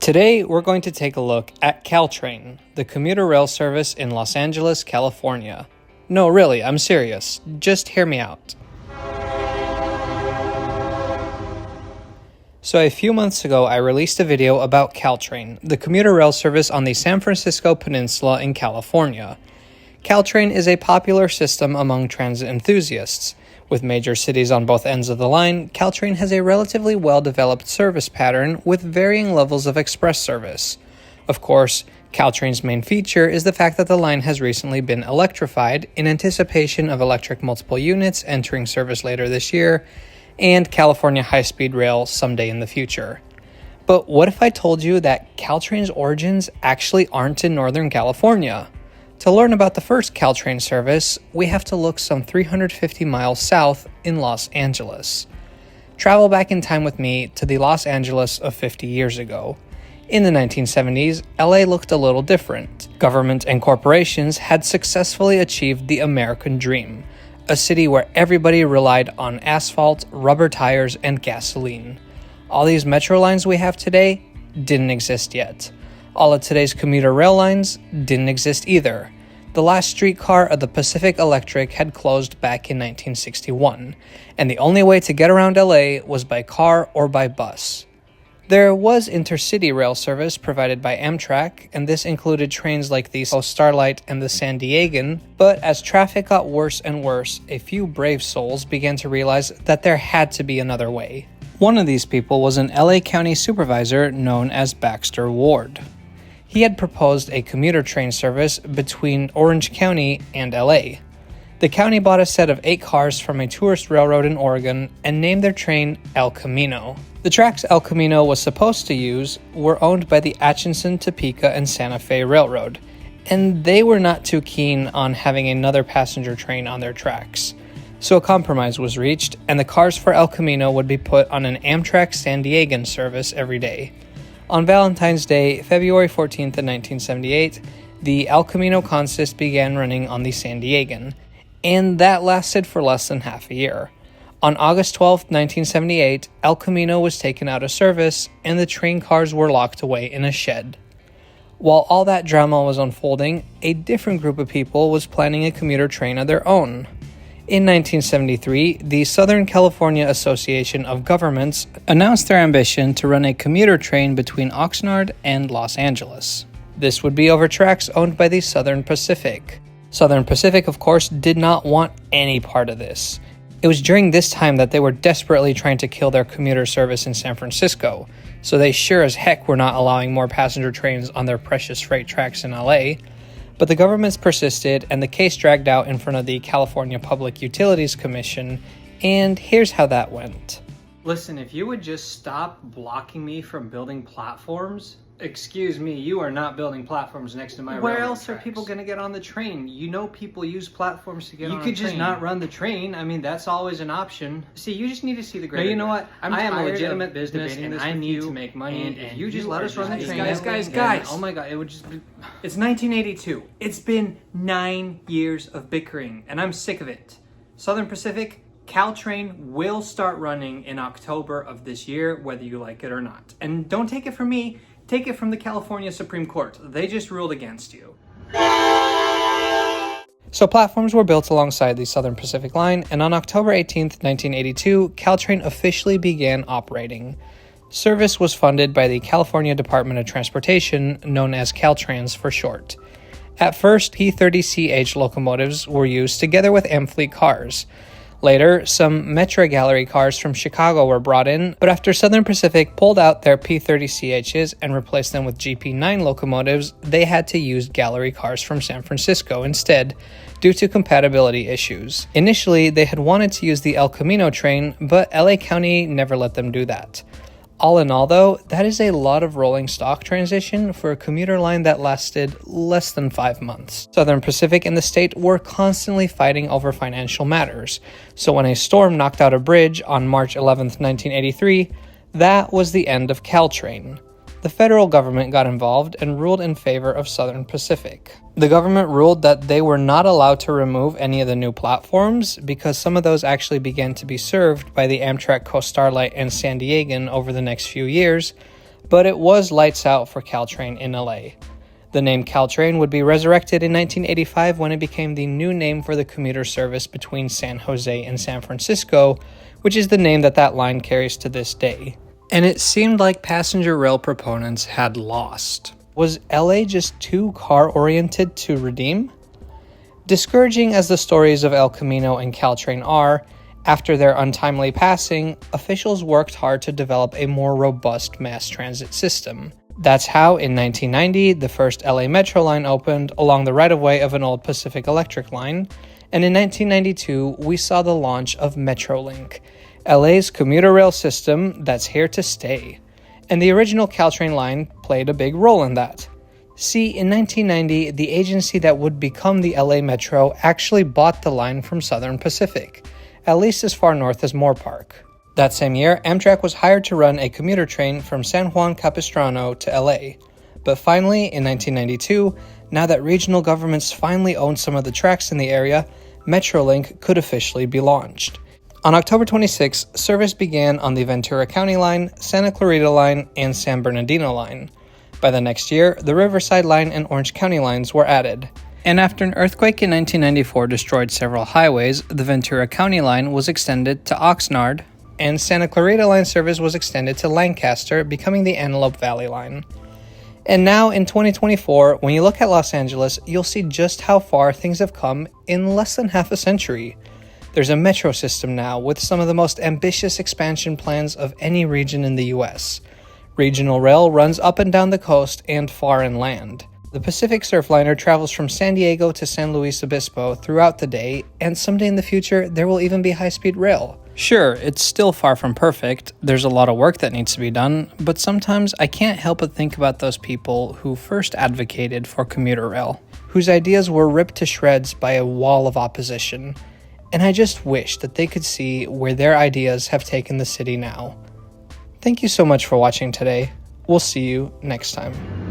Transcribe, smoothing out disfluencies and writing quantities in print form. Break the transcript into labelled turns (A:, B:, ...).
A: Today, we're going to take a look at CalTrain, the commuter rail service in Los Angeles, California. No, really, I'm serious. Just hear me out. So a few months ago, I released a video about CalTrain, the commuter rail service on the San Francisco Peninsula in California. CalTrain is a popular system among transit enthusiasts. With major cities on both ends of the line, CalTrain has a relatively well-developed service pattern with varying levels of express service. Of course, CalTrain's main feature is the fact that the line has recently been electrified in anticipation of electric multiple units entering service later this year, and California high-speed rail someday in the future. But what if I told you that CalTrain's origins actually aren't in Northern California? To learn about the first CalTrain service, we have to look some 350 miles south in Los Angeles. Travel back in time with me to the Los Angeles of 50 years ago. In the 1970s, LA looked a little different. Government and corporations had successfully achieved the American dream, a city where everybody relied on asphalt, rubber tires, and gasoline. All these metro lines we have today didn't exist yet. All of today's commuter rail lines didn't exist either. The last streetcar of the Pacific Electric had closed back in 1961, and the only way to get around LA was by car or by bus. There was intercity rail service provided by Amtrak, and this included trains like the Starlight and the San Diegan, but as traffic got worse and worse, a few brave souls began to realize that there had to be another way. One of these people was an LA County supervisor known as Baxter Ward. He had proposed a commuter train service between Orange County and LA. The county bought a set of 8 cars from a tourist railroad in Oregon and named their train El Camino. The tracks El Camino was supposed to use were owned by the Atchison, Topeka, and Santa Fe Railroad, and they were not too keen on having another passenger train on their tracks. So a compromise was reached, and the cars for El Camino would be put on an Amtrak San Diegan service every day. On Valentine's Day, February 14th, 1978, the El Camino consist began running on the San Diegan, and that lasted for less than half a year. On August 12, 1978, El Camino was taken out of service, and the train cars were locked away in a shed. While all that drama was unfolding, a different group of people was planning a commuter train of their own. In 1973, the Southern California Association of Governments announced their ambition to run a commuter train between Oxnard and Los Angeles. This would be over tracks owned by the Southern Pacific. Southern Pacific, of course, did not want any part of this. It was during this time that they were desperately trying to kill their commuter service in San Francisco, so they sure as heck were not allowing more passenger trains on their precious freight tracks in LA. But the governments persisted, and the case dragged out in front of the California Public Utilities Commission, and here's how that went. Listen, if you would just stop blocking me from building platforms. Excuse me, you are not building platforms next to my railroad tracks. Where else are people going to get on the train? You know people use platforms to get on a train. You could just not run the train. I mean, that's always an option. See, you just need to see the greater. No, you know what? I am a legitimate business, and I need to make money, and if you just let us run the train. Guys. Oh my God, it would just be... It's 1982. It's been 9 years of bickering, and I'm sick of it. Southern Pacific, CalTrain will start running in October of this year, whether you like it or not. And don't take it from me. Take it from the California Supreme Court. They just ruled against you. So platforms were built alongside the Southern Pacific Line, and on October 18th, 1982, CalTrain officially began operating. Service was funded by the California Department of Transportation, known as Caltrans for short. At first, P30CH locomotives were used together with Amfleet cars. Later, some Metro Gallery cars from Chicago were brought in, but after Southern Pacific pulled out their P30CHs and replaced them with GP9 locomotives, they had to use gallery cars from San Francisco instead, due to compatibility issues. Initially, they had wanted to use the El Camino train, but LA County never let them do that. All in all, though, that is a lot of rolling stock transition for a commuter line that lasted less than 5 months. Southern Pacific and the state were constantly fighting over financial matters, so when a storm knocked out a bridge on March 11, 1983, that was the end of CalTrain. The federal government got involved and ruled in favor of Southern Pacific. The government ruled that they were not allowed to remove any of the new platforms because some of those actually began to be served by the Amtrak Starlight and San Diegan over the next few years, but it was lights out for CalTrain in LA. The name CalTrain would be resurrected in 1985 when it became the new name for the commuter service between San Jose and San Francisco, which is the name that line carries to this day. And it seemed like passenger rail proponents had lost. Was LA just too car-oriented to redeem? Discouraging as the stories of El Camino and CalTrain are, after their untimely passing, officials worked hard to develop a more robust mass transit system. That's how, in 1990, the first LA Metro line opened along the right-of-way of an old Pacific Electric line, and in 1992, we saw the launch of Metrolink, LA's commuter rail system that's here to stay. And the original CalTrain line played a big role in that. See, in 1990, the agency that would become the LA Metro actually bought the line from Southern Pacific, at least as far north as Moorpark. That same year, Amtrak was hired to run a commuter train from San Juan Capistrano to LA. But finally, in 1992, now that regional governments finally owned some of the tracks in the area, Metrolink could officially be launched. On October 26, service began on the Ventura County line, Santa Clarita line, and San Bernardino line. By the next year, the Riverside line and Orange County lines were added. And after an earthquake in 1994 destroyed several highways, the Ventura County line was extended to Oxnard, and Santa Clarita line service was extended to Lancaster, becoming the Antelope Valley line. And now, in 2024, when you look at Los Angeles, you'll see just how far things have come in less than half a century. There's a metro system now with some of the most ambitious expansion plans of any region in the US. Regional rail runs up and down the coast and far inland. The Pacific Surfliner travels from San Diego to San Luis Obispo throughout the day, and someday in the future, there will even be high-speed rail. Sure, it's still far from perfect, there's a lot of work that needs to be done, but sometimes I can't help but think about those people who first advocated for commuter rail, whose ideas were ripped to shreds by a wall of opposition, and I just wish that they could see where their ideas have taken the city now. Thank you so much for watching today. We'll see you next time.